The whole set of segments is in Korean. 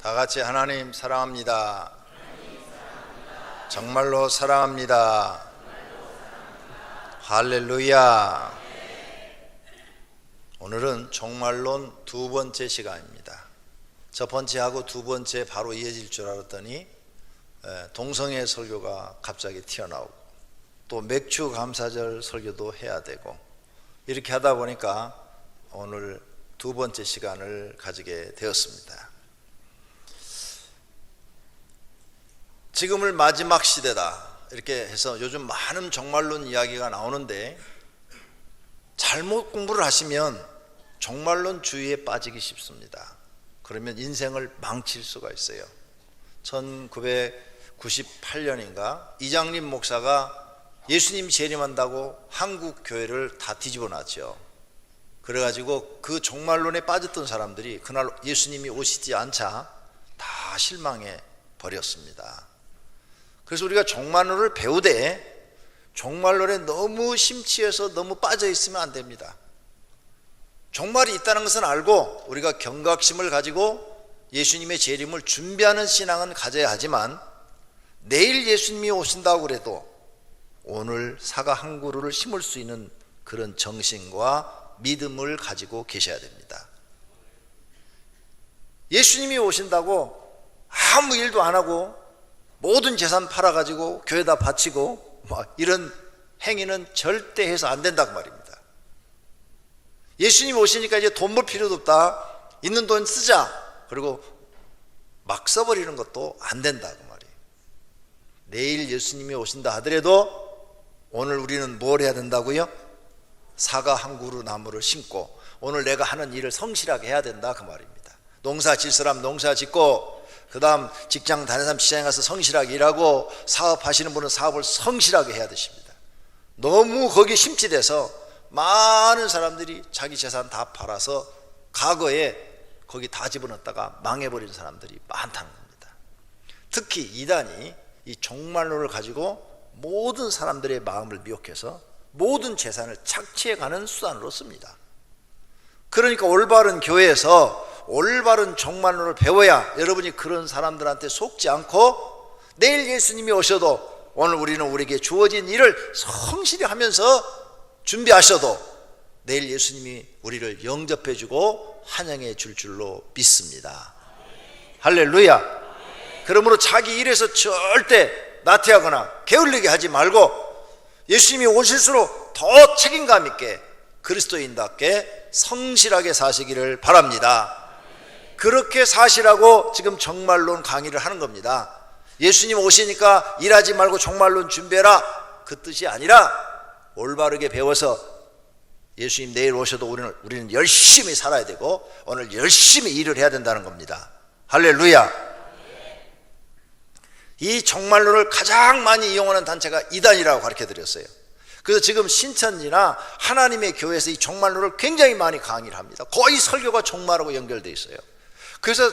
다 같이 하나님 사랑합니다. 정말로 사랑합니다. 할렐루야. 오늘은 종말론 두 번째 시간입니다. 첫 번째하고 두 번째 바로 이어질 줄 알았더니 동성애 설교가 갑자기 튀어나오고 또 맥주 감사절 설교도 해야 되고 이렇게 하다 보니까 오늘 두 번째 시간을 가지게 되었습니다. 지금을 마지막 시대다 이렇게 해서 요즘 많은 종말론 이야기가 나오는데 잘못 공부를 하시면 종말론 주의에 빠지기 쉽습니다. 그러면 인생을 망칠 수가 있어요. 1998년인가 이장림 목사가 예수님 재림한다고 한국 교회를 다 뒤집어 놨죠. 그래가지고 그 종말론에 빠졌던 사람들이 그날 예수님이 오시지 않자 다 실망해 버렸습니다. 그래서 우리가 종말론을 배우되 종말론에 너무 심취해서 너무 빠져 있으면 안 됩니다. 종말이 있다는 것은 알고 우리가 경각심을 가지고 예수님의 재림을 준비하는 신앙은 가져야 하지만 내일 예수님이 오신다고 그래도 오늘 사과 한 그루를 심을 수 있는 그런 정신과 믿음을 가지고 계셔야 됩니다. 예수님이 오신다고 아무 일도 안 하고 모든 재산 팔아가지고 교회다 바치고 이런 행위는 절대 해서 안 된다고 말입니다. 예수님 오시니까 이제 돈 벌 필요도 없다. 있는 돈 쓰자. 그리고 막 써버리는 것도 안 된다고 말이에요. 내일 예수님이 오신다 하더라도 오늘 우리는 뭘 해야 된다고요? 사과 한 그루 나무를 심고 오늘 내가 하는 일을 성실하게 해야 된다 그 말입니다. 농사 질 사람 농사 짓고 그 다음 직장 다니는 사람 시장에 가서 성실하게 일하고 사업하시는 분은 사업을 성실하게 해야 되십니다. 너무 거기에 심취돼서 많은 사람들이 자기 재산 다 팔아서 과거에 거기 다 집어넣었다가 망해버린 사람들이 많다는 겁니다. 특히 이단이 이 종말론을 가지고 모든 사람들의 마음을 미혹해서 모든 재산을 착취해가는 수단으로 씁니다. 그러니까 올바른 교회에서 올바른 종말론을 배워야 여러분이 그런 사람들한테 속지 않고 내일 예수님이 오셔도 오늘 우리는 우리에게 주어진 일을 성실히 하면서 준비하셔도 내일 예수님이 우리를 영접해주고 환영해 줄 줄로 믿습니다. 할렐루야. 그러므로 자기 일에서 절대 나태하거나 게을르게 하지 말고 예수님이 오실수록 더 책임감 있게 그리스도인답게 성실하게 사시기를 바랍니다. 그렇게 사시라고 지금 종말론 강의를 하는 겁니다. 예수님 오시니까 일하지 말고 종말론 준비해라 그 뜻이 아니라 올바르게 배워서 예수님 내일 오셔도 우리는 열심히 살아야 되고 오늘 열심히 일을 해야 된다는 겁니다. 할렐루야. 이 종말론을 가장 많이 이용하는 단체가 이단이라고 가르쳐드렸어요. 그래서 지금 신천지나 하나님의 교회에서 이 종말론을 굉장히 많이 강의를 합니다. 거의 설교가 종말하고 연결되어 있어요. 그래서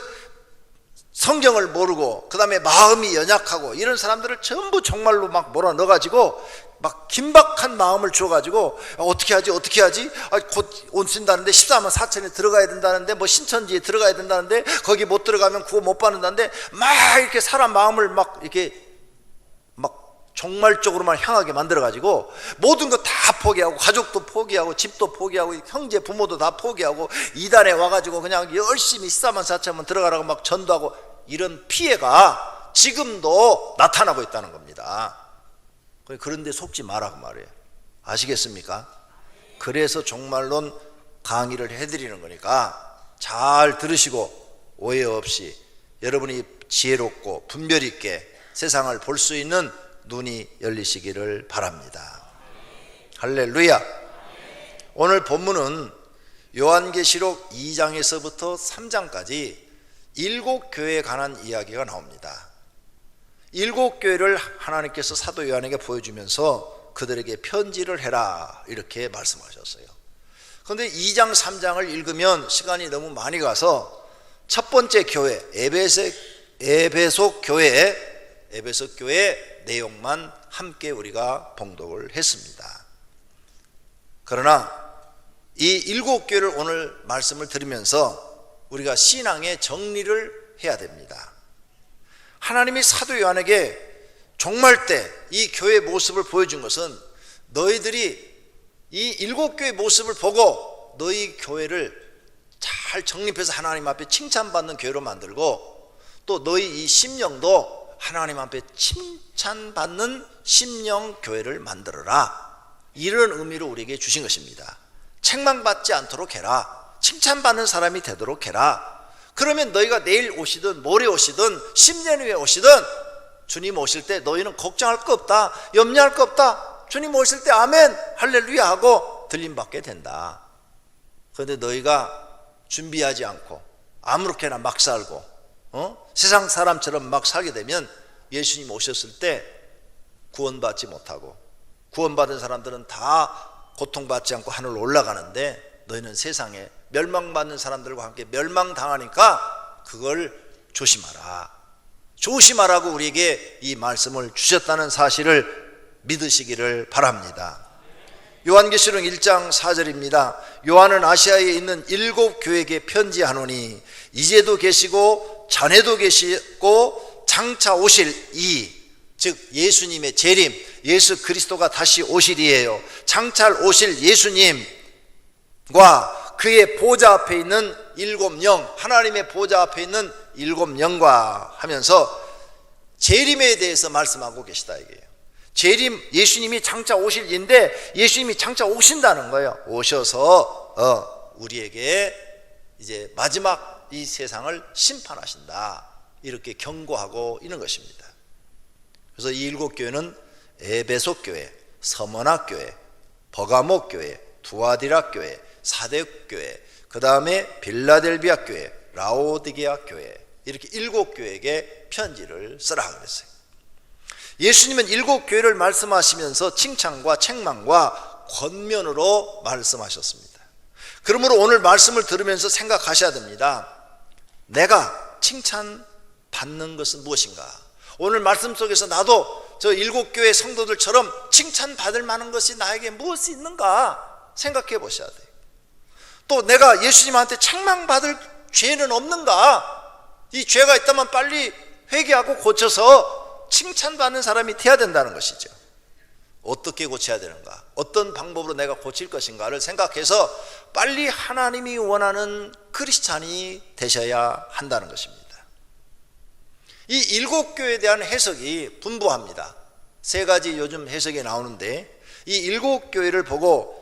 성경을 모르고 그 다음에 마음이 연약하고 이런 사람들을 전부 종말로 막 몰아넣어가지고 막 긴박한 마음을 주어가지고 어떻게 하지 곧 온신다는데 14만 4천에 들어가야 된다는데 뭐 신천지에 들어가야 된다는데 거기 못 들어가면 구원 못 받는다는데 막 이렇게 사람 마음을 막 이렇게 막 종말 쪽으로만 향하게 만들어가지고 모든 거 다 포기하고 가족도 포기하고 집도 포기하고 형제 부모도 다 포기하고 이단에 와가지고 그냥 열심히 14만 4천만 들어가라고 막 전도하고 이런 피해가 지금도 나타나고 있다는 겁니다. 그런데 속지 말라고 말이에요. 아시겠습니까? 그래서 종말론 강의를 해드리는 거니까 잘 들으시고 오해 없이 여러분이 지혜롭고 분별 있게 세상을 볼 수 있는 눈이 열리시기를 바랍니다. 할렐루야. 오늘 본문은 요한계시록 2장에서부터 3장까지 7교회에 관한 이야기가 나옵니다. 7교회를 하나님께서 사도 요한에게 보여주면서 그들에게 편지를 해라 이렇게 말씀하셨어요. 그런데 2장 3장을 읽으면 시간이 너무 많이 가서 첫 번째 교회 에베소 교회 내용만 함께 우리가 봉독을 했습니다. 그러나 이 7교회를 오늘 말씀을 들으면서 우리가 신앙의 정리를 해야 됩니다. 하나님이 사도 요한에게 종말 때 이 교회의 모습을 보여준 것은 너희들이 이 7교회의 모습을 보고 너희 교회를 잘 정립해서 하나님 앞에 칭찬받는 교회로 만들고, 또 너희 이 심령도 하나님 앞에 칭찬받는 심령 교회를 만들어라, 이런 의미로 우리에게 주신 것입니다. 책망받지 않도록 해라, 칭찬받는 사람이 되도록 해라. 그러면 너희가 내일 오시든 모레 오시든 10년 후에 오시든 주님 오실 때 너희는 걱정할 거 없다, 염려할 거 없다, 주님 오실 때 아멘 할렐루야 하고 들림받게 된다. 그런데 너희가 준비하지 않고 아무렇게나 막 살고 세상 사람처럼 막 살게 되면 예수님 오셨을 때 구원받지 못하고, 구원받은 사람들은 다 고통받지 않고 하늘로 올라가는데 너희는 세상에 멸망받는 사람들과 함께 멸망당하니까 그걸 조심하라, 조심하라고 우리에게 이 말씀을 주셨다는 사실을 믿으시기를 바랍니다. 요한계시록 1장 4절입니다. 요한은 아시아에 있는 7교회에게 편지하노니 이제도 계시고 전에도 계시고 장차 오실 즉 예수님의 재림, 예수 그리스도가 다시 오실이에요. 장차 오실 예수님과 그의 보좌 앞에 있는 7영, 하나님의 보좌 앞에 있는 7영과 하면서 재림에 대해서 말씀하고 계시다 이게요. 재림, 예수님이 장차 오실 인데 예수님이 장차 오신다는 거예요. 오셔서 우리에게 이제 마지막 이 세상을 심판하신다, 이렇게 경고하고 있는 것입니다. 그래서 이 7교회는 에베소 교회, 서머나 교회, 버가모 교회, 두아디라 교회, 사대 교회, 그 다음에 빌라델비아 교회, 라오디게아 교회, 이렇게 7교회에게 편지를 쓰라 그랬어요. 예수님은 7교회를 말씀하시면서 칭찬과 책망과 권면으로 말씀하셨습니다. 그러므로 오늘 말씀을 들으면서 생각하셔야 됩니다. 내가 칭찬받는 것은 무엇인가? 오늘 말씀 속에서 나도 저 7교회 성도들처럼 칭찬받을 만한 것이 나에게 무엇이 있는가 생각해 보셔야 돼요. 또 내가 예수님한테 책망받을 죄는 없는가? 이 죄가 있다면 빨리 회개하고 고쳐서 칭찬받는 사람이 되어야 된다는 것이죠. 어떻게 고쳐야 되는가? 어떤 방법으로 내가 고칠 것인가를 생각해서 빨리 하나님이 원하는 크리스찬이 되셔야 한다는 것입니다. 이 7교회에 대한 해석이 분부합니다. 3가지 요즘 해석이 나오는데, 이 7교회를 보고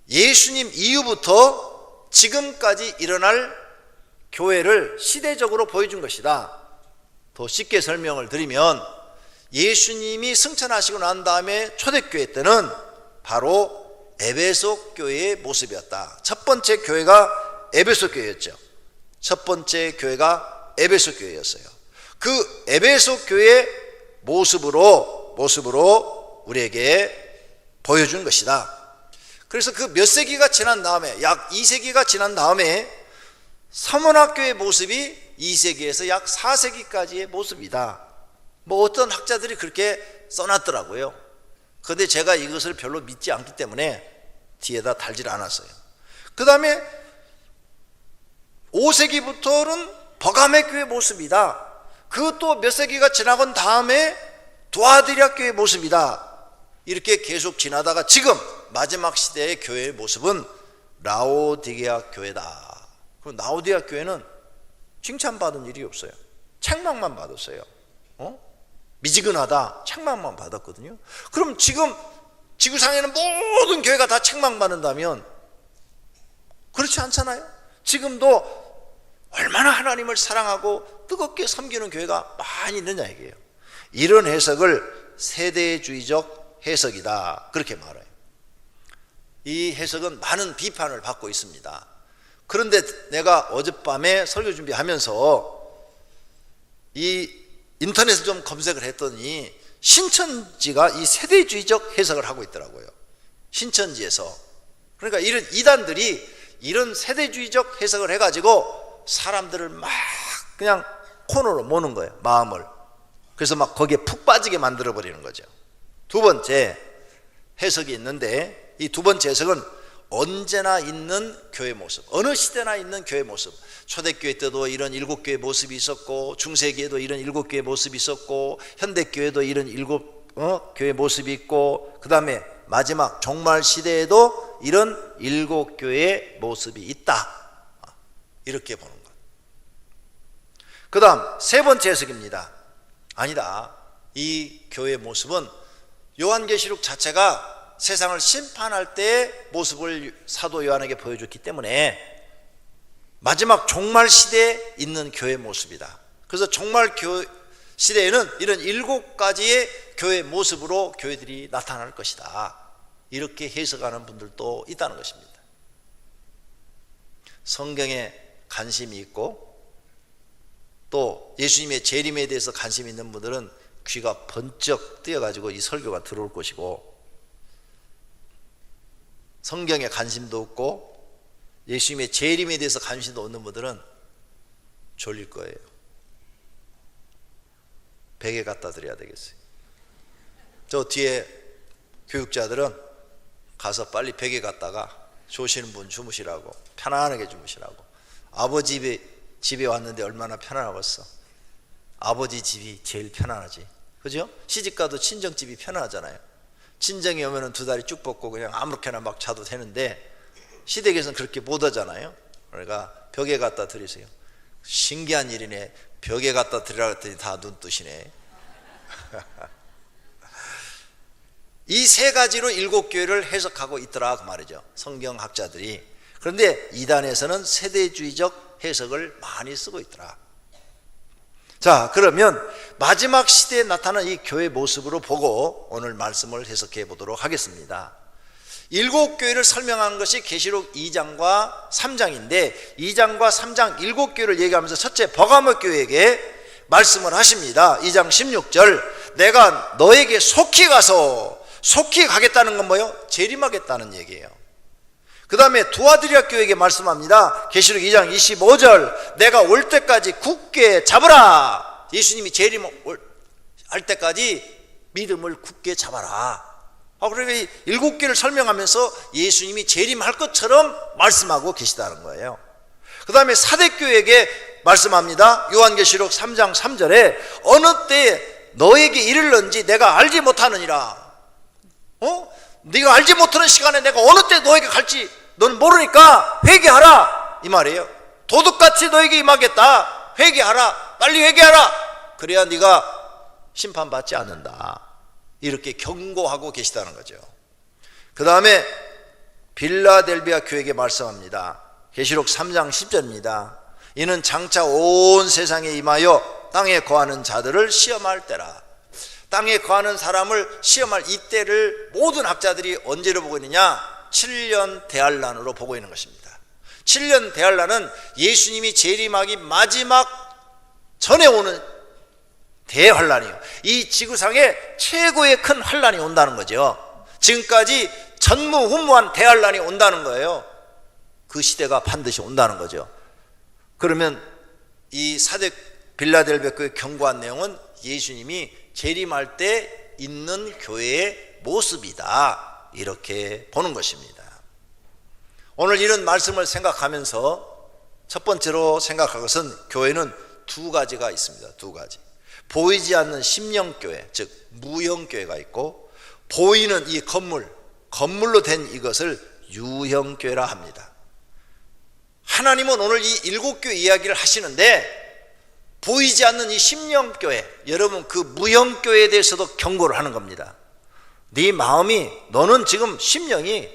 예수님 이후부터 지금까지 일어날 교회를 시대적으로 보여준 것이다. 더 쉽게 설명을 드리면, 예수님이 승천하시고 난 다음에 초대교회 때는 바로 에베소 교회의 모습이었다. 첫 번째 교회가 에베소 교회였죠. 첫 번째 교회가 에베소 교회였어요. 그 에베소 교회의 모습으로 우리에게 보여준 것이다. 그래서 그 몇 세기가 지난 다음에, 약 2세기가 지난 다음에 서문학교의 모습이 2세기에서 약 4세기까지의 모습이다. 어떤 학자들이 그렇게 써놨더라고요. 그런데 제가 이것을 별로 믿지 않기 때문에 뒤에다 달질 않았어요. 그 다음에 5세기부터는 버가메 교회의 모습이다. 그것도 몇 세기가 지나간 다음에 두아디라 교회의 모습이다. 이렇게 계속 지나다가 지금 마지막 시대의 교회의 모습은 라오디게아 교회다. 그럼 라오디게아 교회는 칭찬받은 일이 없어요. 책망만 받았어요. 미지근하다, 책망만 받았거든요. 그럼 지금 지구상에는 모든 교회가 다 책망받는다면 그렇지 않잖아요. 지금도 얼마나 하나님을 사랑하고 뜨겁게 섬기는 교회가 많이 있느냐 이게요. 이런 해석을 세대주의적 해석이다, 그렇게 말해요. 이 해석은 많은 비판을 받고 있습니다. 그런데 내가 어젯밤에 설교 준비하면서 이 인터넷을 좀 검색을 했더니 신천지가 이 세대주의적 해석을 하고 있더라고요. 신천지에서. 그러니까 이런 이단들이 이런 세대주의적 해석을 해가지고 사람들을 막 그냥 코너로 모는 거예요, 마음을. 그래서 막 거기에 푹 빠지게 만들어버리는 거죠. 두 번째 해석이 있는데, 이 두 번째 해석은 언제나 있는 교회 모습, 어느 시대나 있는 교회 모습. 초대교회 때도 이런 7교회 모습이 있었고, 중세기에도 이런 7교회 모습이 있었고, 현대교회도 이런 7교회 모습이 있고, 그 다음에 마지막 종말 시대에도 이런 7교회의 모습이 있다, 이렇게 보는 것. 그 다음 세 번째 해석입니다. 아니다, 이 교회의 모습은 요한계시록 자체가 세상을 심판할 때의 모습을 사도 요한에게 보여줬기 때문에 마지막 종말 시대에 있는 교회의 모습이다. 그래서 종말 시대에는 이런 7가지의 교회의 모습으로 교회들이 나타날 것이다, 이렇게 해석하는 분들도 있다는 것입니다. 성경에 관심이 있고 또 예수님의 재림에 대해서 관심이 있는 분들은 귀가 번쩍 뜨여가지고 이 설교가 들어올 것이고, 성경에 관심도 없고 예수님의 재림에 대해서 관심도 없는 분들은 졸릴 거예요. 베개 갖다 드려야 되겠어요. 저 뒤에 교육자들은 가서 빨리 베개 갖다가 조시는 분 주무시라고, 편안하게 주무시라고. 아버지 집에 왔는데 얼마나 편안하겠어. 아버지 집이 제일 편안하지, 그죠? 시집가도 친정집이 편안하잖아요. 친정에 오면은 두 다리 쭉 뻗고 그냥 아무렇게나 막 자도 되는데 시댁에서는 그렇게 못 하잖아요. 그러니까 벽에 갖다 드리세요. 신기한 일이네. 벽에 갖다 드리라 했더니 다 눈 뜨시네. 이 세 가지로 7교회를 해석하고 있더라, 그 말이죠, 성경학자들이. 그런데 이단에서는 세대주의적 해석을 많이 쓰고 있더라. 자, 그러면 마지막 시대에 나타난 이 교회 모습으로 보고 오늘 말씀을 해석해 보도록 하겠습니다. 7교회를 설명한 것이 계시록 2장과 3장인데 2장과 3장 7교회를 얘기하면서 첫째 버가모 교회에게 말씀을 하십니다. 2장 16절, 내가 너에게 속히 가서, 속히 가겠다는 건 뭐예요? 재림하겠다는 얘기예요. 그 다음에 두아드리아 교회에게 말씀합니다. 계시록 2장 25절, 내가 올 때까지 굳게 잡으라. 예수님이 재림할 때까지 믿음을 굳게 잡아라. 그러니까 7교회를 설명하면서 예수님이 재림할 것처럼 말씀하고 계시다는 거예요. 그 다음에 사대교회에게 말씀합니다. 요한계시록 3장 3절에 어느 때에 너에게 이르는지 내가 알지 못하느니라. 네가 알지 못하는 시간에 내가 어느 때 너에게 갈지 너는 모르니까 회개하라, 이 말이에요. 도둑같이 너에게 임하겠다. 회개하라, 빨리 회개하라. 그래야 네가 심판받지 않는다, 이렇게 경고하고 계시다는 거죠. 그 다음에 빌라델비아 교회에게 말씀합니다. 계시록 3장 10절입니다. 이는 장차 온 세상에 임하여 땅에 거하는 자들을 시험할 때라. 땅에 거하는 사람을 시험할 이때를 모든 학자들이 언제로 보고 있느냐? 7년 대환란으로 보고 있는 것입니다. 7년 대환란은 예수님이 재림하기 마지막 전에 오는 대환란이에요. 이 지구상에 최고의 큰 환란이 온다는 거죠. 지금까지 전무후무한 대환란이 온다는 거예요. 그 시대가 반드시 온다는 거죠. 그러면 이 사대 빌라델비아 교회 경고한 내용은 예수님이 재림할 때 있는 교회의 모습이다, 이렇게 보는 것입니다. 오늘 이런 말씀을 생각하면서 첫 번째로 생각할 것은 교회는 두 가지가 있습니다. 두 가지. 보이지 않는 심령교회, 즉 무형교회가 있고, 보이는 이 건물로 된 이것을 유형교회라 합니다. 하나님은 오늘 이 7교회 이야기를 하시는데 보이지 않는 이 심령교회, 여러분 그 무형교회에 대해서도 경고를 하는 겁니다. 네 마음이, 너는 지금 심령이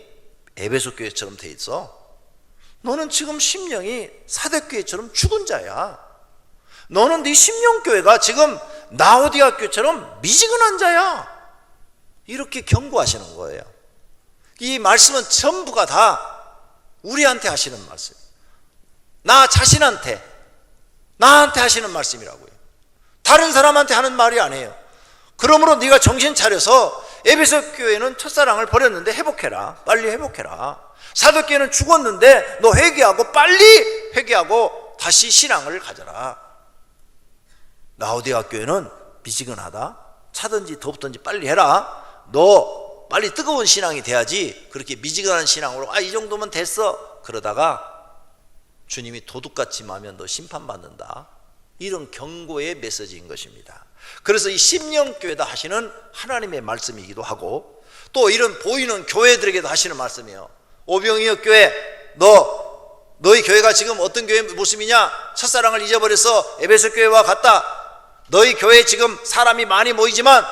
에베소 교회처럼 돼 있어. 너는 지금 심령이 사대교회처럼 죽은 자야. 너는 네 심령교회가 지금 라오디가 교회처럼 미지근한 자야. 이렇게 경고하시는 거예요. 이 말씀은 전부가 다 우리한테 하시는 말씀, 나 자신한테, 나한테 하시는 말씀이라고요. 다른 사람한테 하는 말이 아니에요. 그러므로 네가 정신 차려서 에베소 교회는 첫사랑을 버렸는데 회복해라, 빨리 회복해라. 사도교회는 죽었는데 너 회개하고 빨리 회개하고 다시 신앙을 가져라. 라오디가 교회는 미지근하다, 차든지 덥든지 빨리 해라. 너 빨리 뜨거운 신앙이 돼야지 그렇게 미지근한 신앙으로 이 정도면 됐어 그러다가 주님이 도둑같이 마면 너 심판받는다, 이런 경고의 메시지인 것입니다. 그래서 이 심령교회다 하시는 하나님의 말씀이기도 하고, 또 이런 보이는 교회들에게도 하시는 말씀이에요. 오병이어 교회, 너희 교회가 지금 어떤 교회 모습이냐? 첫사랑을 잊어버려서 에베소 교회와 같다. 너희 교회에 지금 사람이 많이 모이지만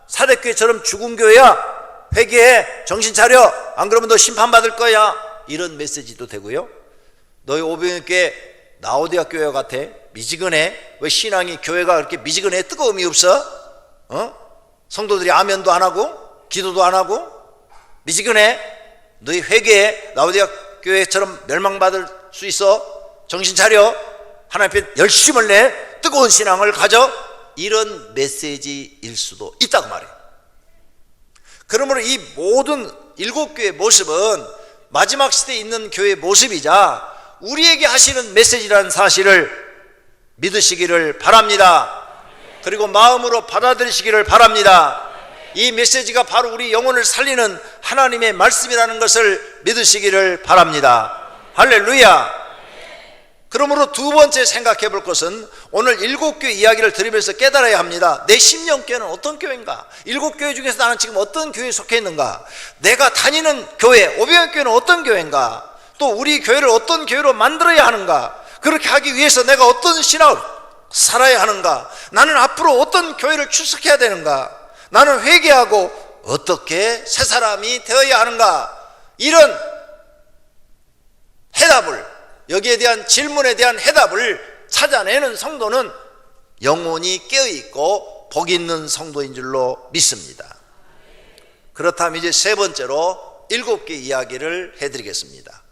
사대교회처럼 죽은 교회야. 회개해, 정신 차려, 안 그러면 너 심판받을 거야. 이런 메시지도 되고요. 너희 오병이어 교회 라오디아 교회와 같아. 미지근해. 왜 신앙이 교회가 그렇게 미지근해? 뜨거움이 없어? 성도들이 아멘도 안 하고 기도도 안 하고 미지근해. 너희 회개해. 라오디아 교회처럼 멸망받을 수 있어. 정신 차려. 하나님 앞에 열심을 내. 뜨거운 신앙을 가져. 이런 메시지일 수도 있다고 말해요. 그러므로 이 모든 일곱 교회의 모습은 마지막 시대에 있는 교회의 모습이자 우리에게 하시는 메시지라는 사실을 믿으시기를 바랍니다. 그리고 마음으로 받아들이시기를 바랍니다. 이 메시지가 바로 우리 영혼을 살리는 하나님의 말씀이라는 것을 믿으시기를 바랍니다. 할렐루야. 그러므로 두 번째 생각해 볼 것은 오늘 일곱 교회 이야기를 들으면서 깨달아야 합니다. 내 심령교회는 어떤 교회인가? 일곱 교회 중에서 나는 지금 어떤 교회에 속해 있는가? 내가 다니는 교회, 오병이어 교회는 어떤 교회인가? 또 우리 교회를 어떤 교회로 만들어야 하는가? 그렇게 하기 위해서 내가 어떤 신앙을 살아야 하는가? 나는 앞으로 어떤 교회를 출석해야 되는가? 나는 회개하고 어떻게 새 사람이 되어야 하는가? 이런 해답을, 여기에 대한 질문에 대한 해답을 찾아내는 성도는 영혼이 깨어있고 복 있는 성도인 줄로 믿습니다. 그렇다면 이제 세 번째로 일곱 개 이야기를 해드리겠습니다.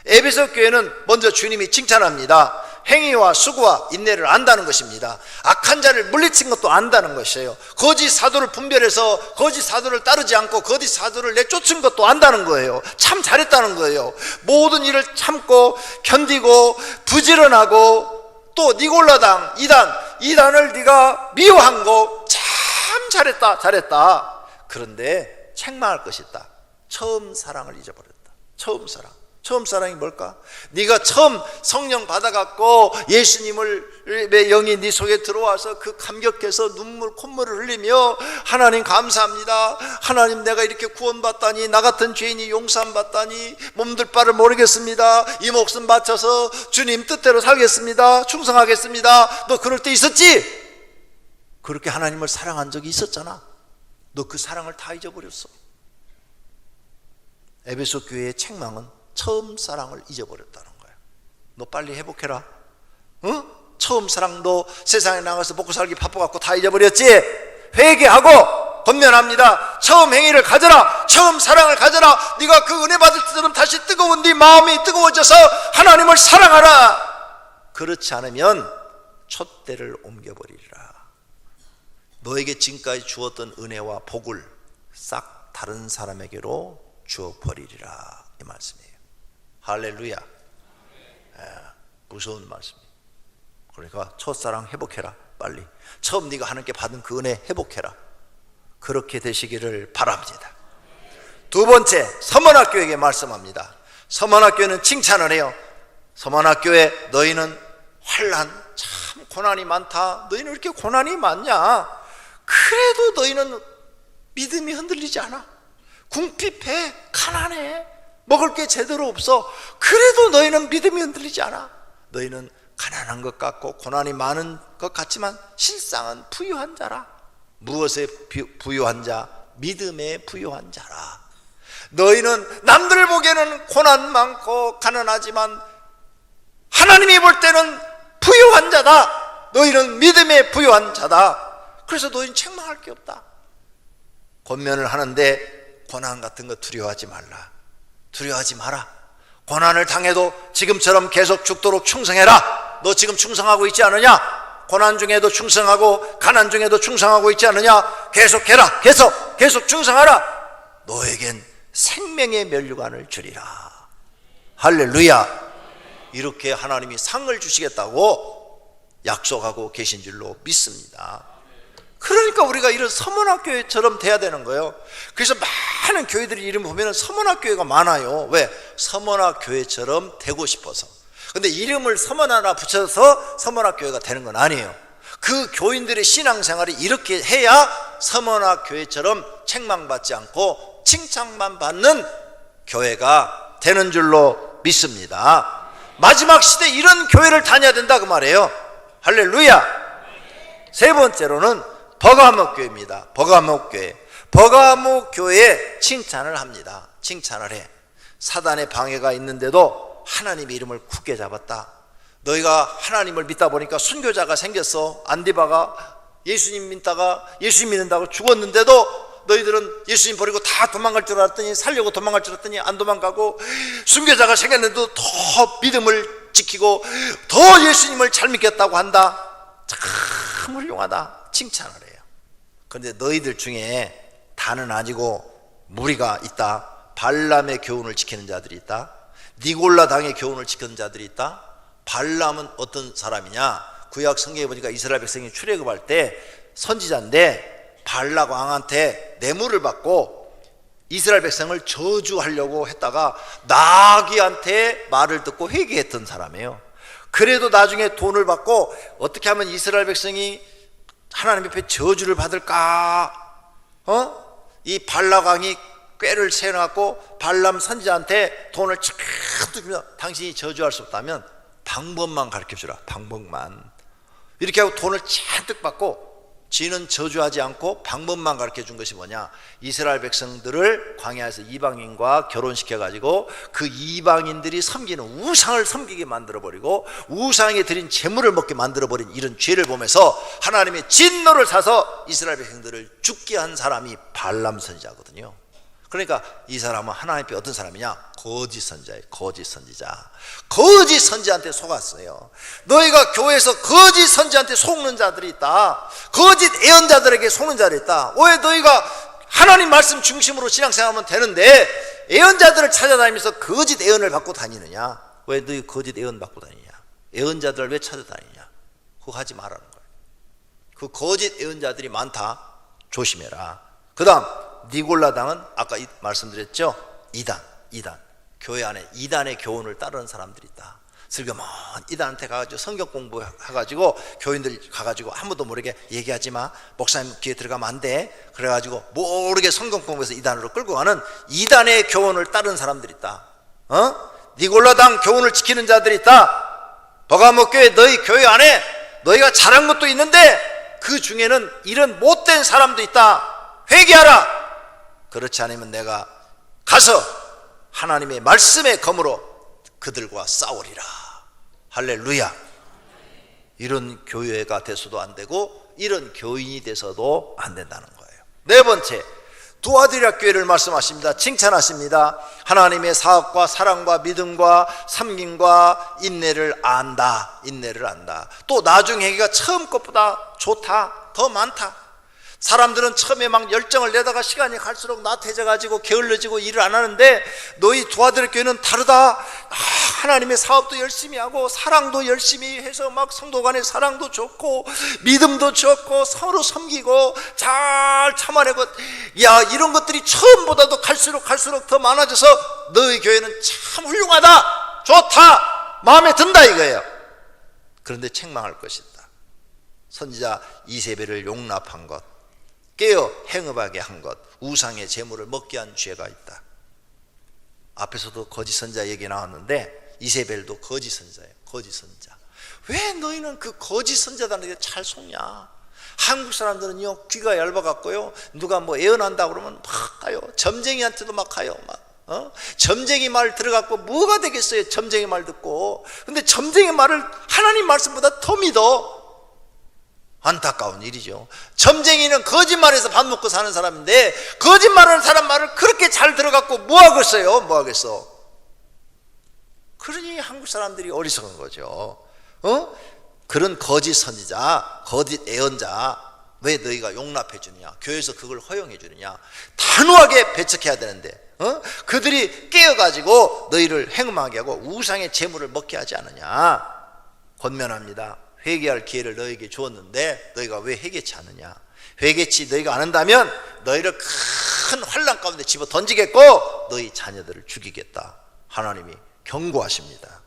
에베소 교회는 먼저 주님이 칭찬합니다. 행위와 수고와 인내를 안다는 것입니다. 악한 자를 물리친 것도 안다는 것이에요. 거짓 사도를 분별해서 거짓 사도를 따르지 않고 거짓 사도를 내쫓은 것도 안다는 거예요. 참 잘했다는 거예요. 모든 일을 참고 견디고 부지런하고, 또 니골라당 이단을 네가 미워한 거 참 잘했다. 그런데 책망할 것이 있다. 처음 사랑을 잊어버렸다. 처음 사랑이 뭘까? 네가 처음 성령 받아갖고 예수님의 영이 네 속에 들어와서 그 감격해서 콧물을 흘리며 하나님 감사합니다. 하나님 내가 이렇게 구원받다니, 나 같은 죄인이 용서함 받다니 몸둘 바를 모르겠습니다. 이 목숨 바쳐서 주님 뜻대로 살겠습니다. 충성하겠습니다. 너 그럴 때 있었지? 그렇게 하나님을 사랑한 적이 있었잖아. 너 그 사랑을 다 잊어버렸어. 에베소 교회의 책망은 처음 사랑을 잊어버렸다는 거야. 너 빨리 회복해라. 처음 사랑 너 세상에 나가서 먹고 살기 바빠갖고 다 잊어버렸지? 회개하고 권면합니다. 처음 행위를 가져라. 처음 사랑을 가져라. 네가 그 은혜 받을 때처럼 다시 뜨거운 네 마음이 뜨거워져서 하나님을 사랑하라. 그렇지 않으면 촛대를 옮겨버리리라. 너에게 지금까지 주었던 은혜와 복을 싹 다른 사람에게로 주어버리리라. 이 말씀이에요. 할렐루야. 무서운 말씀이에요. 그러니까 첫사랑 회복해라. 빨리 처음 네가 하나님께 받은 그 은혜 회복해라. 그렇게 되시기를 바랍니다. 두 번째, 서머나교회에게 말씀합니다. 서머나교회는 칭찬을 해요. 서머나교회, 너희는 환난, 참 고난이 많다. 너희는 이렇게 고난이 많냐? 그래도 너희는 믿음이 흔들리지 않아. 궁핍해, 가난해, 먹을 게 제대로 없어. 그래도 너희는 믿음이 흔들리지 않아. 너희는 가난한 것 같고 고난이 많은 것 같지만 실상은 부유한 자라. 무엇에 부유한 자? 믿음에 부유한 자라. 너희는 남들 보기에는 고난 많고 가난하지만 하나님이 볼 때는 부유한 자다. 너희는 믿음에 부유한 자다. 그래서 너희는 책망할 게 없다. 권면을 하는데 고난 같은 거 두려워하지 말라. 두려워하지 마라. 고난을 당해도 지금처럼 계속 죽도록 충성해라. 너 지금 충성하고 있지 않느냐? 고난 중에도 충성하고 가난 중에도 충성하고 있지 않느냐? 계속해라. 계속 충성하라. 너에겐 생명의 면류관을 주리라. 할렐루야. 이렇게 하나님이 상을 주시겠다고 약속하고 계신 줄로 믿습니다. 그러니까 우리가 이런 서문학교회처럼 돼야 되는 거예요. 그래서 많은 교회들이 이름 보면 서문학교회가 많아요. 왜? 서문학교회처럼 되고 싶어서. 근데 이름을 서문 하나 붙여서 서문학교회가 되는 건 아니에요. 그 교인들의 신앙생활이 이렇게 해야 서문학교회처럼 책망받지 않고 칭찬만 받는 교회가 되는 줄로 믿습니다. 마지막 시대에 이런 교회를 다녀야 된다 그 말이에요. 할렐루야. 세 번째로는 버가모 교회입니다. 버가모 교회. 버가모 교회에 칭찬을 합니다. 칭찬을 해. 사단의 방해가 있는데도 하나님의 이름을 굳게 잡았다. 너희가 하나님을 믿다 보니까 순교자가 생겼어. 안디바가 예수님 믿는다고 죽었는데도 너희들은 예수님 버리고 다 도망갈 줄 알았더니, 살려고 도망갈 줄 알았더니 안 도망가고, 순교자가 생겼는데도 더 믿음을 지키고 더 예수님을 잘 믿겠다고 한다. 참 훌륭하다. 칭찬을 해요. 그런데 너희들 중에 다는 아니고 무리가 있다. 발람의 교훈을 지키는 자들이 있다. 니골라 당의 교훈을 지키는 자들이 있다. 발람은 어떤 사람이냐? 구약 성경에 보니까 이스라엘 백성이 출애굽할 때 선지자인데 발락 왕한테 뇌물을 받고 이스라엘 백성을 저주하려고 했다가 나귀한테 말을 듣고 회개했던 사람이에요. 그래도 나중에 돈을 받고 어떻게 하면 이스라엘 백성이 하나님 옆에 저주를 받을까? 이 발락 왕이 꾀를 세워갖고 발람 선지자한테 돈을 잔뜩 주면, 당신이 저주할 수 없다면 방법만 가르쳐주라. 방법만. 이렇게 하고 돈을 잔뜩 받고 지는 저주하지 않고 방법만 가르쳐준 것이 뭐냐? 이스라엘 백성들을 광야에서 이방인과 결혼시켜가지고 그 이방인들이 섬기는 우상을 섬기게 만들어버리고 우상에 드린 제물을 먹게 만들어버린 이런 죄를 보면서 하나님의 진노를 사서 이스라엘 백성들을 죽게 한 사람이 발람 선지자거든요. 그러니까 이 사람은 하나님 앞에 어떤 사람이냐? 거짓 선지자예요. 거짓 선지자. 거짓 선지자한테 속았어요. 너희가 교회에서 거짓 선지자한테 속는 자들이 있다. 거짓 예언자들에게 속는 자들이 있다. 왜 너희가 하나님 말씀 중심으로 신앙생활하면 되는데 예언자들을 찾아다니면서 거짓 예언을 받고 다니느냐? 왜 너희 거짓 예언 받고 다니냐? 예언자들을 왜 찾아다니냐? 그거 하지 말라는 거예요. 그 거짓 예언자들이 많다. 조심해라. 그 다음 니골라 당은 아까 말씀드렸죠? 이단. 교회 안에 이단의 교훈을 따르는 사람들이 있다. 슬그먼 이단한테 가가지고 성경 공부해가지고 교인들 가가지고 아무도 모르게 얘기하지 마. 목사님 귀에 들어가면 안 돼. 그래가지고 모르게 성경 공부해서 이단으로 끌고 가는 이단의 교훈을 따르는 사람들이 있다. 니골라 당 교훈을 지키는 자들이 있다. 버가모 교회 너희 교회 안에 너희가 잘한 것도 있는데 그 중에는 이런 못된 사람도 있다. 회개하라. 그렇지 않으면 내가 가서 하나님의 말씀의 검으로 그들과 싸우리라. 할렐루야. 이런 교회가 돼서도 안 되고 이런 교인이 돼서도 안 된다는 거예요. 네 번째, 두아디라 교회를 말씀하십니다. 칭찬하십니다. 하나님의 사업과 사랑과 믿음과 섬김과 인내를 안다. 인내를 안다. 또 나중 행위가 처음 것보다 좋다. 더 많다. 사람들은 처음에 막 열정을 내다가 시간이 갈수록 나태해져가지고 게을러지고 일을 안 하는데 너희 두아디라 교회는 다르다. 하나님의 사업도 열심히 하고 사랑도 열심히 해서 막 성도 간의 사랑도 좋고 믿음도 좋고 서로 섬기고 잘 참아내고, 야, 이런 것들이 처음보다도 갈수록 더 많아져서 너희 교회는 참 훌륭하다, 좋다, 마음에 든다 이거예요. 그런데 책망할 것이다. 선지자 이세벨을 용납한 것, 깨어 행업하게 한 것, 우상의 제물을 먹게 한 죄가 있다. 앞에서도 거짓 선지자 얘기 나왔는데 이세벨도 거짓 선지자예요. 거짓 선지자. 왜 너희는 그 거짓 선지자들한테 잘 속냐? 한국 사람들은요 귀가 얇아갖고요 누가 뭐 예언한다 그러면 막 가요. 점쟁이한테도 막 가요. 막 점쟁이 말 들어갖고 뭐가 되겠어요? 점쟁이 말 듣고. 근데 점쟁이 말을 하나님 말씀보다 더 믿어. 안타까운 일이죠. 점쟁이는 거짓말해서 밥 먹고 사는 사람인데 거짓말하는 사람 말을 그렇게 잘 들어갖고 뭐 하겠어요? 뭐 하겠어? 그러니 한국 사람들이 어리석은 거죠. 그런 거짓 선지자, 거짓 예언자 왜 너희가 용납해 주느냐? 교회에서 그걸 허용해 주느냐? 단호하게 배척해야 되는데 그들이 깨어가지고 너희를 행음하게 하고 우상의 재물을 먹게 하지 않느냐? 권면합니다. 회개할 기회를 너에게 주었는데 너희가 왜 회개치 않느냐? 회개치 너희가 안 한다면 너희를 큰 환난 가운데 집어 던지겠고 너희 자녀들을 죽이겠다. 하나님이 경고하십니다.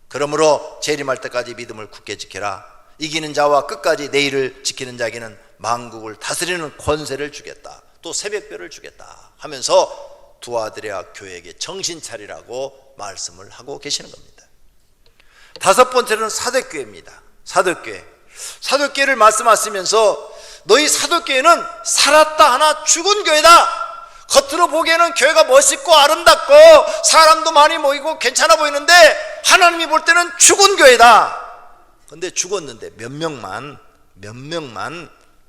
그러므로 재림할 때까지 믿음을 굳게 지켜라. 이기는 자와 끝까지 내일을 지키는 자에게는 만국을 다스리는 권세를 주겠다. 또 새벽별을 주겠다 하면서 두아드레아 교회에게 정신 차리라고 말씀을 하고 계시는 겁니다. 다섯 번째는 사도교회입니다. 사도교회를 말씀하시면서 너희 사도교회는 살았다 하나 죽은 교회다. 겉으로 보기에는 교회가 멋있고 아름답고 사람도 많이 모이고 괜찮아 보이는데 하나님이 볼 때는 죽은 교회다. 근데 죽었는데 몇 명만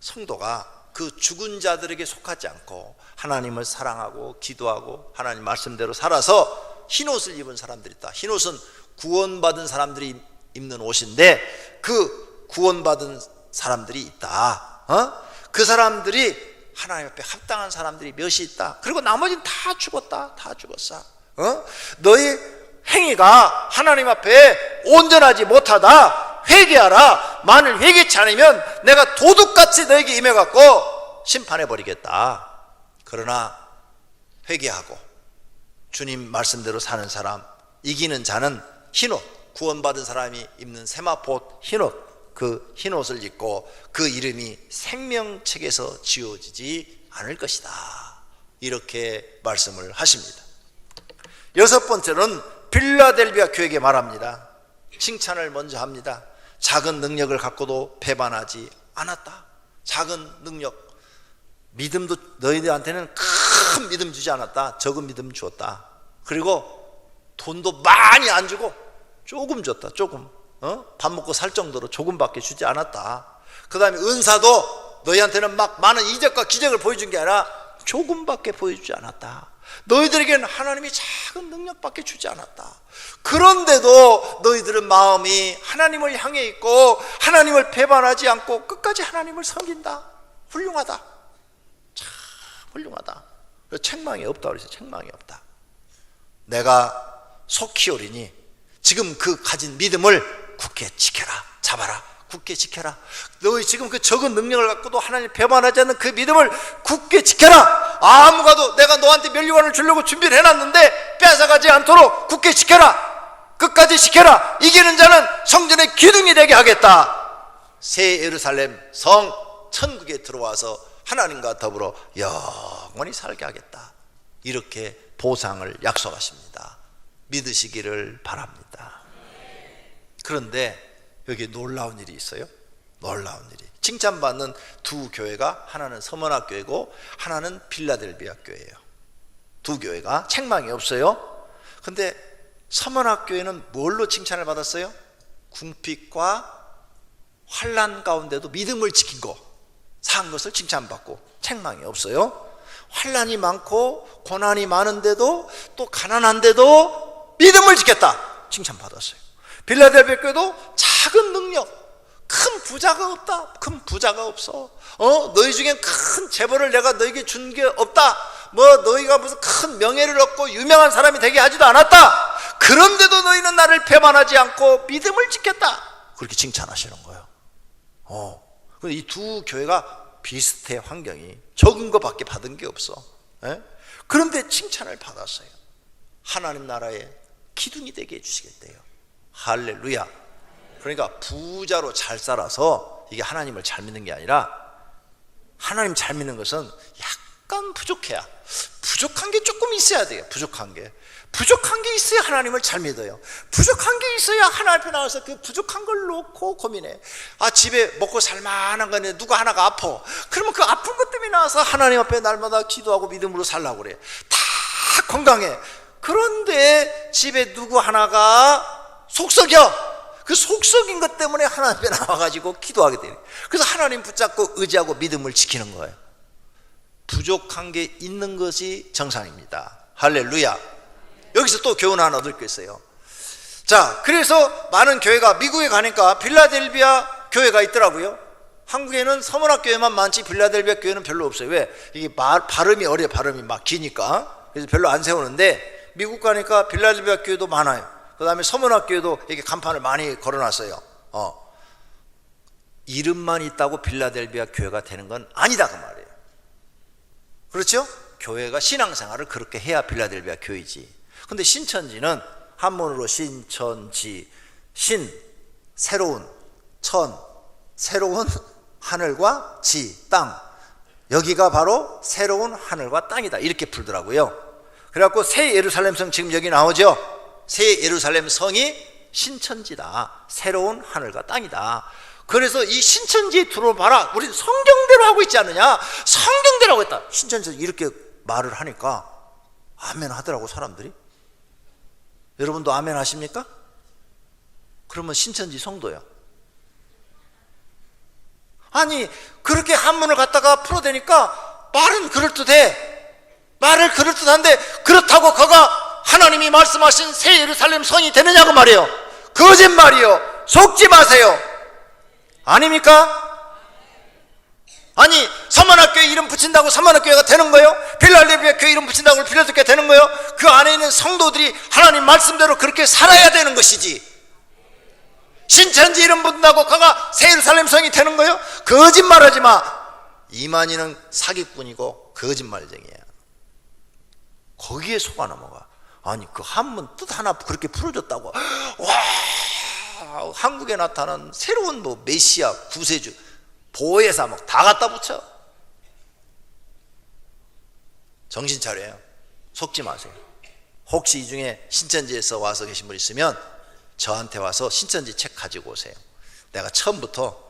성도가 그 죽은 자들에게 속하지 않고 하나님을 사랑하고 기도하고 하나님 말씀대로 살아서 흰옷을 입은 사람들이 있다. 흰옷은 구원받은 사람들이 입는 옷인데 그 구원받은 사람들이 있다. 그 사람들이 하나님 앞에 합당한 사람들이 몇이 있다. 그리고 나머지는 다 죽었다. 다 죽었어. 너희 행위가 하나님 앞에 온전하지 못하다. 회개하라. 만일 회개치 않으면 내가 도둑같이 너에게 임해갖고 심판해버리겠다. 그러나 회개하고 주님 말씀대로 사는 사람, 이기는 자는 흰옷, 구원받은 사람이 입는 세마포 흰옷, 그 흰옷을 입고 그 이름이 생명책에서 지워지지 않을 것이다. 이렇게 말씀을 하십니다. 여섯 번째는 필라델비아 교회에게 말합니다. 칭찬을 먼저 합니다. 작은 능력을 갖고도 배반하지 않았다. 작은 능력, 믿음도 너희들한테는 큰 믿음 주지 않았다. 적은 믿음 주었다. 그리고 돈도 많이 안 주고 조금 줬다. 조금. 밥 먹고 살 정도로 조금밖에 주지 않았다. 그 다음에 은사도 너희한테는 막 많은 이적과 기적을 보여준 게 아니라 조금밖에 보여주지 않았다. 너희들에게는 하나님이 작은 능력밖에 주지 않았다. 그런데도 너희들은 마음이 하나님을 향해 있고 하나님을 배반하지 않고 끝까지 하나님을 섬긴다. 훌륭하다. 참 훌륭하다. 그래서 책망이 없다 그랬어요. 책망이 없다. 내가 속히오리니 지금 그 가진 믿음을 굳게 지켜라. 잡아라. 굳게 지켜라. 너희 지금 그 적은 능력을 갖고도 하나님 배반하지 않는 그 믿음을 굳게 지켜라. 아무가도 내가 너한테 면류관을 주려고 준비를 해놨는데 뺏어가지 않도록 굳게 지켜라. 끝까지 지켜라. 이기는 자는 성전의 기둥이 되게 하겠다. 새 예루살렘 성 천국에 들어와서 하나님과 더불어 영원히 살게 하겠다. 이렇게 보상을 약속하십니다. 믿으시기를 바랍니다. 그런데 여기 놀라운 일이 있어요. 놀라운 일이. 칭찬받는 두 교회가 하나는 서머나 교회고 하나는 필라델비아 교회예요. 두 교회가 책망이 없어요. 근데 서머나 교회는 뭘로 칭찬을 받았어요? 궁핍과 환난 가운데도 믿음을 지키고 산 것을 칭찬받고 책망이 없어요. 환난이 많고 고난이 많은데도 또 가난한데도 믿음을 지켰다. 칭찬받았어요. 필라델비아 교회도 작은 능력, 큰 부자가 없다. 큰 부자가 없어. 너희 중엔 큰 재벌을 내가 너에게 준 게 없다. 너희가 무슨 큰 명예를 얻고 유명한 사람이 되게 하지도 않았다. 그런데도 너희는 나를 배반하지 않고 믿음을 지켰다. 그렇게 칭찬하시는 거예요. 근데 이 두 교회가 비슷해. 환경이 적은 것밖에 받은 게 없어. 그런데 칭찬을 받았어요. 하나님 나라의 기둥이 되게 해주시겠대요. 할렐루야. 그러니까 부자로 잘 살아서 이게 하나님을 잘 믿는 게 아니라 하나님 잘 믿는 것은 약간 부족해야, 부족한 게 조금 있어야 돼요. 부족한 게 있어야 하나님을 잘 믿어요. 부족한 게 있어야 하나님 앞에 나와서 그 부족한 걸 놓고 고민해. 집에 먹고 살만한 거는 누가 하나가 아파. 그러면 그 아픈 것 때문에 나와서 하나님 앞에 날마다 기도하고 믿음으로 살라고 그래. 다 건강해. 그런데 집에 누구 하나가 속썩여. 그 속썩인 것 때문에 하나님 앞에 나와가지고 기도하게 돼요. 그래서 하나님 붙잡고 의지하고 믿음을 지키는 거예요. 부족한 게 있는 것이 정상입니다. 할렐루야. 여기서 또 교훈 하나 얻을 게 있어요. 자, 그래서 많은 교회가 미국에 가니까 필라델비아 교회가 있더라고요. 한국에는 서머나 교회만 많지 필라델비아 교회는 별로 없어요. 왜? 이게 발음이 어려요. 발음이 막 기니까. 그래서 별로 안 세우는데 미국 가니까 필라델비아 교회도 많아요. 그 다음에 서머나 교회도 이렇게 간판을 많이 걸어놨어요. 이름만 있다고 빌라델비아 교회가 되는 건 아니다 그 말이에요. 그렇죠? 교회가 신앙생활을 그렇게 해야 빌라델비아 교회지. 근데 신천지는 한문으로 신천지, 신, 새로운, 천, 새로운 하늘과 지, 땅, 여기가 바로 새로운 하늘과 땅이다 이렇게 풀더라고요. 그래갖고 새 예루살렘 성 지금 여기 나오죠. 새 예루살렘 성이 신천지다, 새로운 하늘과 땅이다. 그래서 이 신천지에 들어봐라, 우리 성경대로 하고 있지 않느냐, 성경대로 하고 있다. 신천지에서 이렇게 말을 하니까 아멘 하더라고 사람들이. 여러분도 아멘 하십니까? 그러면 신천지 성도요. 아니 그렇게 한문을 갖다가 풀어대니까 말은 그럴듯해. 말을 그럴듯한데 그렇다고 그가 하나님이 말씀하신 새 예루살렘 성이 되느냐고 말이에요. 거짓말이요. 속지 마세요. 아닙니까? 아니 서만학교에 이름 붙인다고 서만학교회가 되는 거예요? 빌라델비아 교회 이름 붙인다고 빌라델비아가 되는 거예요? 그 안에 있는 성도들이 하나님 말씀대로 그렇게 살아야 되는 것이지. 신천지 이름 붙인다고 그가 새 예루살렘 성이 되는 거예요? 거짓말하지 마. 이만희는 사기꾼이고 거짓말쟁이야. 거기에 속아 넘어가. 아니 그 한문 뜻 하나 그렇게 풀어줬다고 와 한국에 나타난 새로운 뭐 메시아, 구세주, 보혜사 막 다 갖다 붙여. 정신 차려요. 속지 마세요. 혹시 이 중에 신천지에서 와서 계신 분 있으면 저한테 와서 신천지 책 가지고 오세요. 내가 처음부터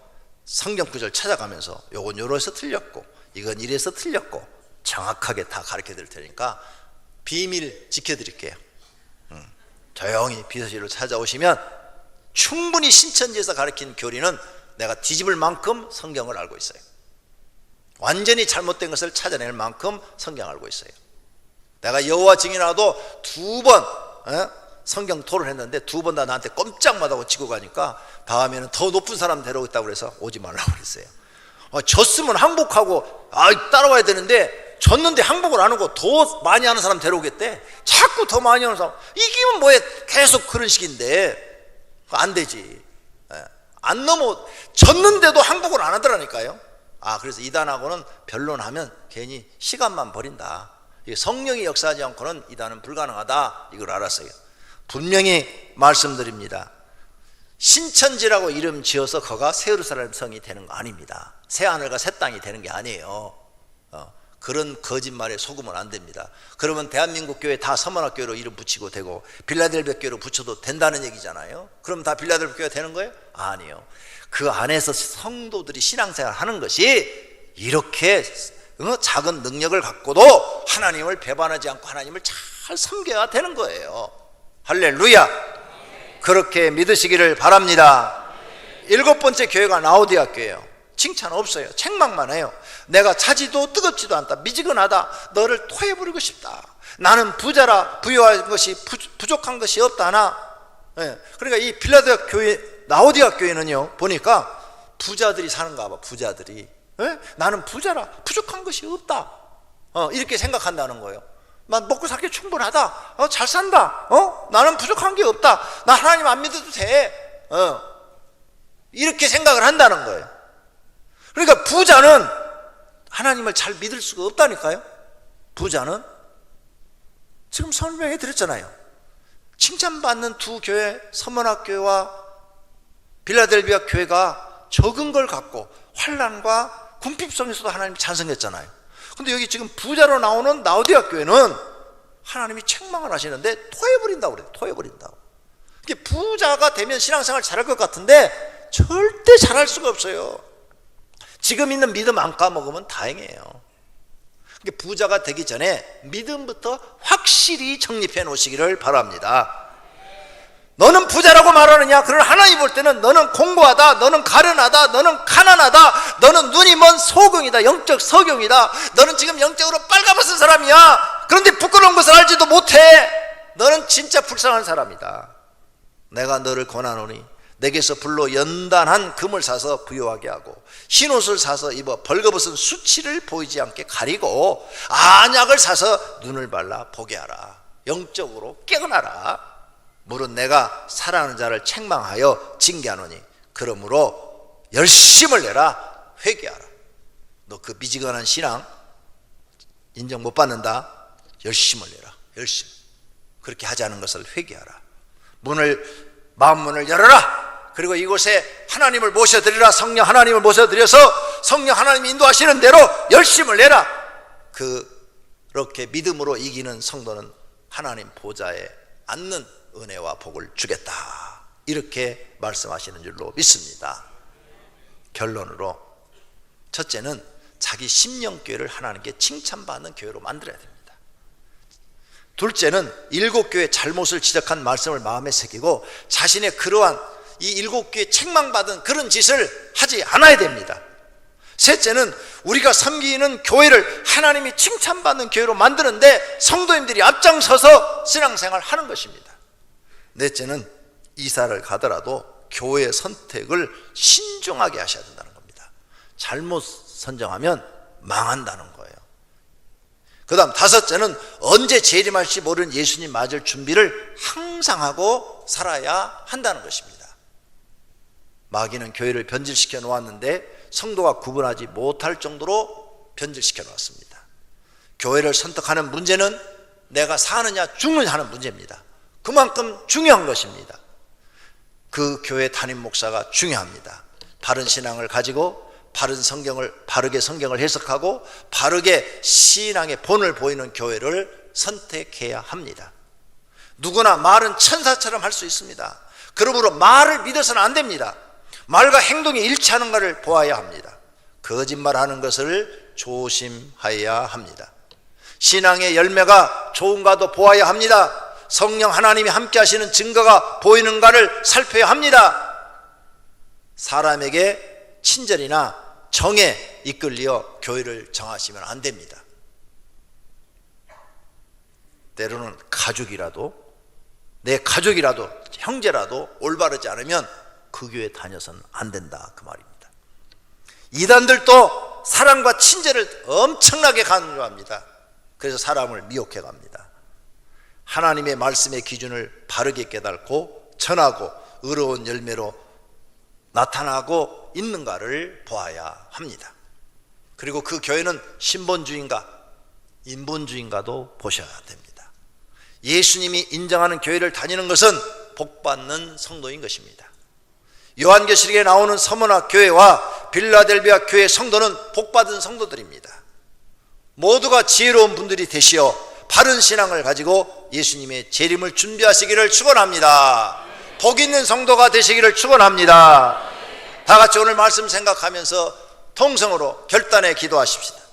성경 구절 찾아가면서 요건 요래서 틀렸고 이건 이래서 틀렸고 정확하게 다 가르쳐 드릴 테니까 비밀 지켜드릴게요. 조용히 비서실로 찾아오시면 충분히 신천지에서 가르친 교리는 내가 뒤집을 만큼 성경을 알고 있어요. 완전히 잘못된 것을 찾아낼 만큼 성경 알고 있어요. 내가 여호와 증인하고도 2번 성경 토론했는데 2번 다 나한테 꼼짝마다고 지고 가니까 다음에는 더 높은 사람 데려오겠다고 그래서 오지 말라고 그랬어요. 졌으면 항복하고 따라와야 되는데 졌는데 항복을 안 하고 더 많이 하는 사람 데려오겠대. 자꾸 더 많이 하는 사람 이기면 뭐해. 계속 그런 식인데 안 되지. 안 넘어. 졌는데도 항복을 안 하더라니까요. 그래서 이단하고는 변론하면 괜히 시간만 버린다. 성령이 역사하지 않고는 이단은 불가능하다. 이걸 알았어요. 분명히 말씀드립니다. 신천지라고 이름 지어서 거가 새 예루살렘 성이 되는 거 아닙니다. 새 하늘과 새 땅이 되는 게 아니에요. 그런 거짓말에 속으면 안 됩니다. 그러면 대한민국 교회 다 서문학교로 이름 붙이고 되고 빌라델비아 교회로 붙여도 된다는 얘기잖아요. 그럼 다 빌라델비아 교회가 되는 거예요? 아니요. 그 안에서 성도들이 신앙생활 하는 것이 이렇게 작은 능력을 갖고도 하나님을 배반하지 않고 하나님을 잘 섬겨야 되는 거예요. 할렐루야. 그렇게 믿으시기를 바랍니다. 7번째 교회가 라오디아 교회예요. 칭찬 없어요. 책망만 해요. 내가 차지도 뜨겁지도 않다. 미지근하다. 너를 토해버리고 싶다. 나는 부자라 부유한 것이 부족한 것이 없다 하나. 그러니까 이 빌라델비아 교회, 라오디아 교회는요 보니까 부자들이 사는가 봐. 부자들이 나는 부자라 부족한 것이 없다 이렇게 생각한다는 거예요. 난 먹고 살기 충분하다. 잘 산다. 나는 부족한 게 없다. 나 하나님 안 믿어도 돼. 이렇게 생각을 한다는 거예요. 그러니까 부자는 하나님을 잘 믿을 수가 없다니까요. 부자는 지금 설명해 드렸잖아요. 칭찬받는 2 교회, 서문학교와 빌라델비아 교회가 적은 걸 갖고 환난과 궁핍성에서도 하나님이 찬성했잖아요. 근데 여기 지금 부자로 나오는 라오디아 교회는 하나님이 책망을 하시는데 토해버린다고 그래요. 토해버린다고. 이게 부자가 되면 신앙생활 잘할 것 같은데 절대 잘할 수가 없어요. 지금 있는 믿음 안 까먹으면 다행이에요. 부자가 되기 전에 믿음부터 확실히 정립해 놓으시기를 바랍니다. 너는 부자라고 말하느냐? 그러나 하나님 볼 때는 너는 공고하다, 너는 가련하다, 너는 가난하다, 너는 눈이 먼 소경이다, 영적 서경이다. 너는 지금 영적으로 빨가벗은 사람이야. 그런데 부끄러운 것을 알지도 못해. 너는 진짜 불쌍한 사람이다. 내가 너를 권하노니 내게서 불로 연단한 금을 사서 부요하게 하고 흰옷을 사서 입어 벌거벗은 수치를 보이지 않게 가리고 안약을 사서 눈을 발라 보게 하라. 영적으로 깨어나라. 물은 내가 사랑하는 자를 책망하여 징계하노니 그러므로 열심을 내라. 회개하라. 너 그 미지근한 신앙 인정 못 받는다. 열심을 내라. 열심. 그렇게 하지 않은 것을 회개하라. 마음 문을 열어라. 그리고 이곳에 하나님을 모셔드리라. 성령 하나님을 모셔드려서 성령 하나님이 인도하시는 대로 열심을 내라. 그렇게 믿음으로 이기는 성도는 하나님 보좌에 앉는 은혜와 복을 주겠다. 이렇게 말씀하시는 줄로 믿습니다. 결론으로 첫째는 자기 심령교회를 하나님께 칭찬받는 교회로 만들어야 됩니다. 둘째는 7교회 잘못을 지적한 말씀을 마음에 새기고 자신의 그러한 이 7교회 책망받은 그런 짓을 하지 않아야 됩니다. 셋째는 우리가 섬기는 교회를 하나님이 칭찬받는 교회로 만드는데 성도님들이 앞장서서 신앙생활을 하는 것입니다. 넷째는 이사를 가더라도 교회 선택을 신중하게 하셔야 된다는 겁니다. 잘못 선정하면 망한다는 거예요. 그 다음 다섯째는 언제 재림할지 모르는 예수님 맞을 준비를 항상 하고 살아야 한다는 것입니다. 마귀는 교회를 변질시켜 놓았는데 성도가 구분하지 못할 정도로 변질시켜 놓았습니다. 교회를 선택하는 문제는 내가 사느냐 죽느냐 하는 문제입니다. 그만큼 중요한 것입니다. 그 교회 담임 목사가 중요합니다. 바른 신앙을 가지고 바르게 성경을 해석하고 바르게 신앙의 본을 보이는 교회를 선택해야 합니다. 누구나 말은 천사처럼 할 수 있습니다. 그러므로 말을 믿어서는 안 됩니다. 말과 행동이 일치하는가를 보아야 합니다. 거짓말하는 것을 조심해야 합니다. 신앙의 열매가 좋은가도 보아야 합니다. 성령 하나님이 함께 하시는 증거가 보이는가를 살펴야 합니다. 사람에게 친절이나 정에 이끌려 교회를 정하시면 안 됩니다. 때로는 내 가족이라도 형제라도 올바르지 않으면 그 교회 다녀서는 안 된다 그 말입니다. 이단들도 사랑과 친절을 엄청나게 강조합니다. 그래서 사람을 미혹해 갑니다. 하나님의 말씀의 기준을 바르게 깨닫고 전하고 의로운 열매로 나타나고 있는가를 보아야 합니다. 그리고 그 교회는 신본주의인가 인본주의인가도 보셔야 됩니다. 예수님이 인정하는 교회를 다니는 것은 복받는 성도인 것입니다. 요한계시록에 나오는 서머나 교회와 빌라델비아 교회 성도는 복받은 성도들입니다. 모두가 지혜로운 분들이 되시어 바른 신앙을 가지고 예수님의 재림을 준비하시기를 축원합니다. 복 있는 성도가 되시기를 축원합니다. 다 같이 오늘 말씀 생각하면서 통성으로 결단해 기도하십시다.